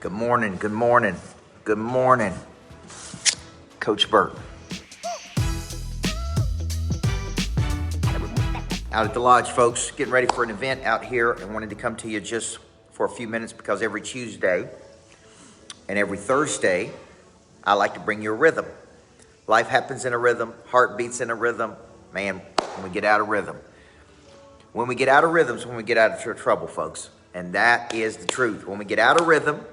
Good morning, good morning, good morning, Coach Burt. Out at the lodge, folks, getting ready for an event out here and wanted to come to you just for a few minutes because every Tuesday and every Thursday, I like to bring you a rhythm. Life happens in a rhythm, heart beats in a rhythm. Man, when we get out of rhythm. When we get out of rhythms, when we get out of trouble, folks. And that is the truth. When we get out of rhythm,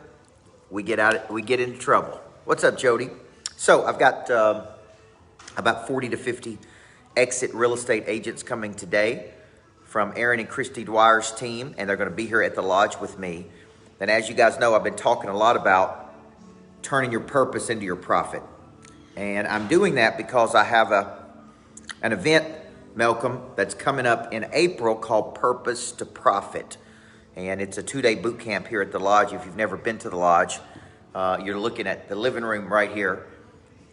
we get into trouble. What's up, Jody? So I've got about 40 to 50 exit real estate agents coming today from Aaron and Christy Dwyer's team, and they're going to be here at the lodge with me. And as you guys know, I've been talking a lot about turning your purpose into your profit. And I'm doing that because I have an event, Malcolm, that's coming up in April called Purpose to Profit. And it's a 2-day boot camp here at the lodge. If you've never been to the lodge, you're looking at the living room right here.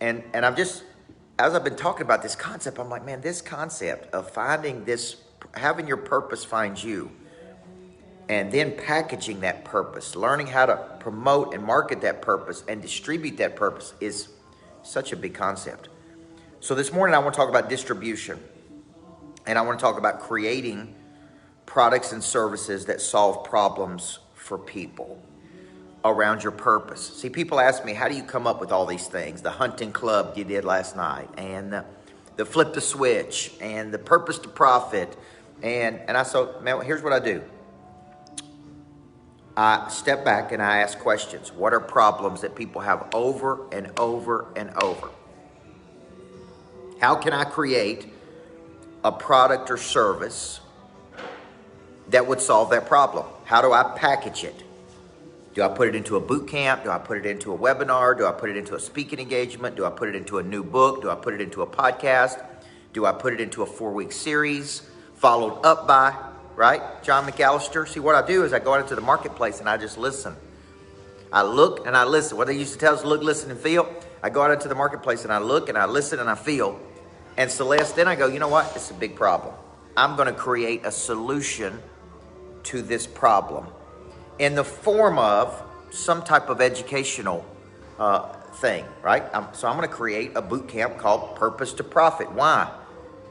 And I'm just, as I've been talking about this concept, I'm like, man, this concept of finding this, having your purpose find you, and then packaging that purpose, learning how to promote and market that purpose and distribute that purpose is such a big concept. So this morning I want to talk about distribution, and I want to talk about creating products and services that solve problems for people around your purpose. See, people ask me, how do you come up with all these things? The hunting club you did last night, and the flip the switch, and the purpose to profit. And I said, man, here's what I do. I step back and I ask questions. What are problems that people have over and over and over? How can I create a product or service that would solve that problem? How do I package it? Do I put it into a boot camp? Do I put it into a webinar? Do I put it into a speaking engagement? Do I put it into a new book? Do I put it into a podcast? Do I put it into a 4-week series followed up by, right, John McAllister? See, what I do is I go out into the marketplace and I just listen. I look and I listen. What they used to tell us, look, listen, and feel. I go out into the marketplace and I look and I listen and I feel. And Celeste, then I go, you know what? It's a big problem. I'm going to create a solution to this problem in the form of some type of educational thing, right? So I'm going to create a boot camp called Purpose to Profit. Why?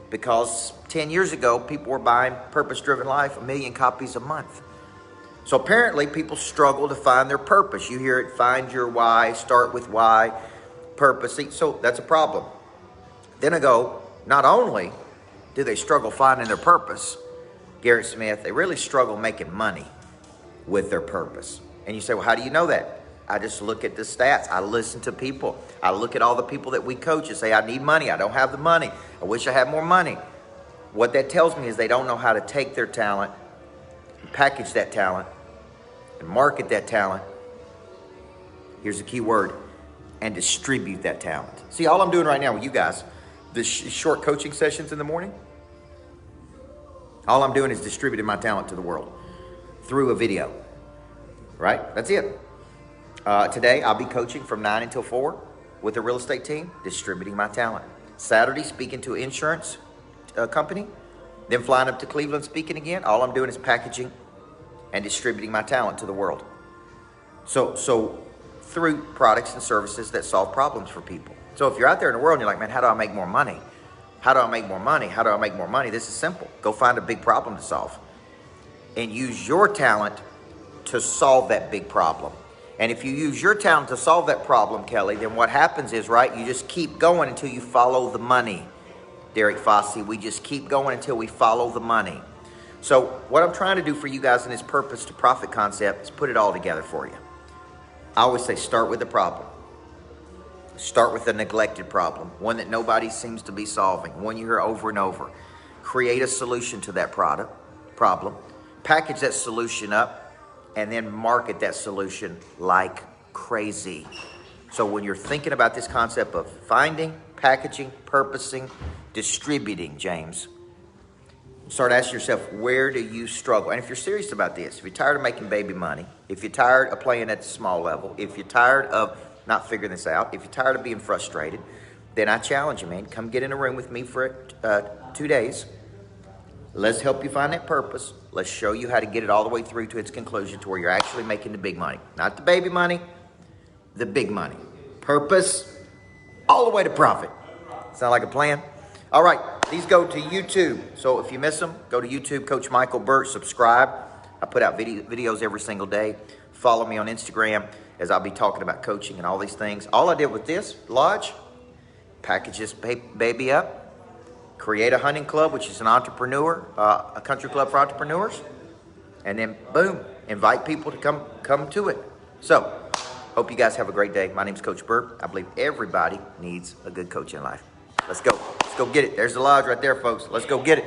Because 10 years ago, people were buying Purpose Driven Life 1 million copies a month. So apparently people struggle to find their purpose. You hear it, find your why, start with why, purpose. So that's a problem. Then I go, not only do they struggle finding their purpose, Garrett Smith, they really struggle making money with their purpose. And you say, well, how do you know that? I just look at the stats. I listen to people. I look at all the people that we coach and say, I need money. I don't have the money. I wish I had more money. What that tells me is they don't know how to take their talent, and package that talent, and market that talent. Here's the key word, and distribute that talent. See, all I'm doing right now with you guys, the short coaching sessions in the morning, all I'm doing is distributing my talent to the world through a video, right? That's it. Today, I'll be coaching from 9 until 4 with a real estate team, distributing my talent. Saturday, speaking to an insurance company, then flying up to Cleveland, speaking again. All I'm doing is packaging and distributing my talent to the world. So through products and services that solve problems for people. So if you're out there in the world and you're like, man, how do I make more money? How do I make more money? How do I make more money? This is simple. Go find a big problem to solve and use your talent to solve that big problem. And if you use your talent to solve that problem, Kelly, then what happens is, right, you just keep going until you follow the money. Derek Fossey, we just keep going until we follow the money. So what I'm trying to do for you guys in this Purpose to Profit concept is put it all together for you. I always say start with the problem. Start with the neglected problem, one that nobody seems to be solving, one you hear over and over. Create a solution to that problem, package that solution up, and then market that solution like crazy. So when you're thinking about this concept of finding, packaging, purposing, distributing, James, start asking yourself, where do you struggle? And if you're serious about this, if you're tired of making baby money, if you're tired of playing at the small level, if you're tired of not figuring this out, if you're tired of being frustrated, then I challenge you, man. Come get in a room with me for 2 days. Let's help you find that purpose. Let's show you how to get it all the way through to its conclusion to where you're actually making the big money. Not the baby money, the big money. Purpose, all the way to profit. Sound like a plan? All right, these go to YouTube. So if you miss them, go to YouTube, Coach Michael Burt, subscribe. I put out videos every single day. Follow me on Instagram as I'll be talking about coaching and all these things. All I did with this lodge, package this baby up, create a hunting club, which is an entrepreneur, a country club for entrepreneurs, and then boom, invite people to come to it. So, hope you guys have a great day. My name's Coach Burt. I believe everybody needs a good coach in life. Let's go. Let's go get it. There's the lodge right there, folks. Let's go get it.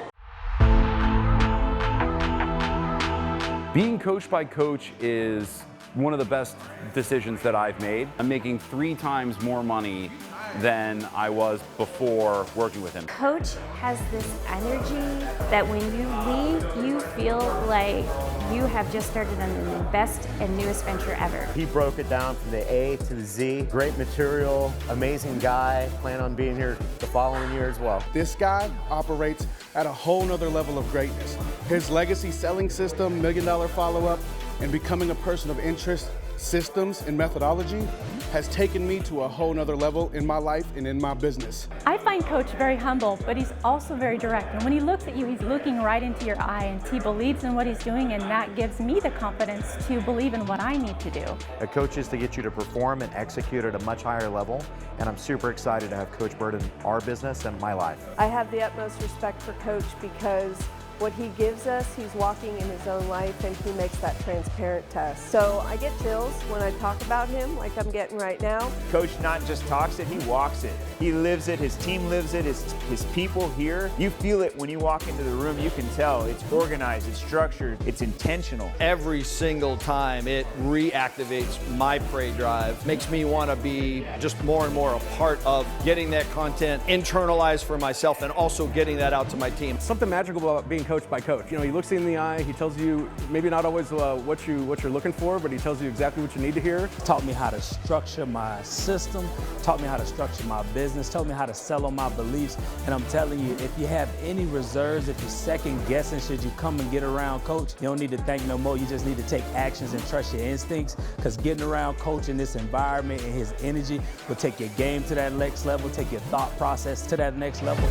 Being coached by Coach is one of the best decisions that I've made. I'm making 3 times more money than I was before working with him. Coach has this energy that when you leave, you feel like you have just started on the best and newest venture ever. He broke it down from the A to the Z. Great material, amazing guy. Plan on being here the following year as well. This guy operates at a whole nother level of greatness. His legacy selling system, $1 Million Follow-Up, and becoming a person of interest systems and methodology has taken me to a whole nother level in my life and in my business. I find Coach very humble, but he's also very direct. And when he looks at you, he's looking right into your eye, and he believes in what he's doing, and that gives me the confidence to believe in what I need to do. A coach is to get you to perform and execute at a much higher level, and I'm super excited to have Coach Burt in our business and my life. I have the utmost respect for Coach because what he gives us, he's walking in his own life, and he makes that transparent to us. So I get chills when I talk about him like I'm getting right now. Coach not just talks it, he walks it. He lives it, his team lives it, his people here. You feel it when you walk into the room, you can tell. It's organized, it's structured, it's intentional. Every single time it reactivates my prey drive, makes me want to be just more and more a part of getting that content internalized for myself and also getting that out to my team. Something magical about being coached by Coach. You know, he looks you in the eye, he tells you maybe not always what you're looking for, but he tells you exactly what you need to hear. Taught me how to structure my system, taught me how to structure my business, taught me how to sell on my beliefs. And I'm telling you, if you have any reserves, if you're second guessing, should you come and get around Coach, you don't need to think no more. You just need to take actions and trust your instincts, because getting around Coach in this environment and his energy will take your game to that next level, take your thought process to that next level.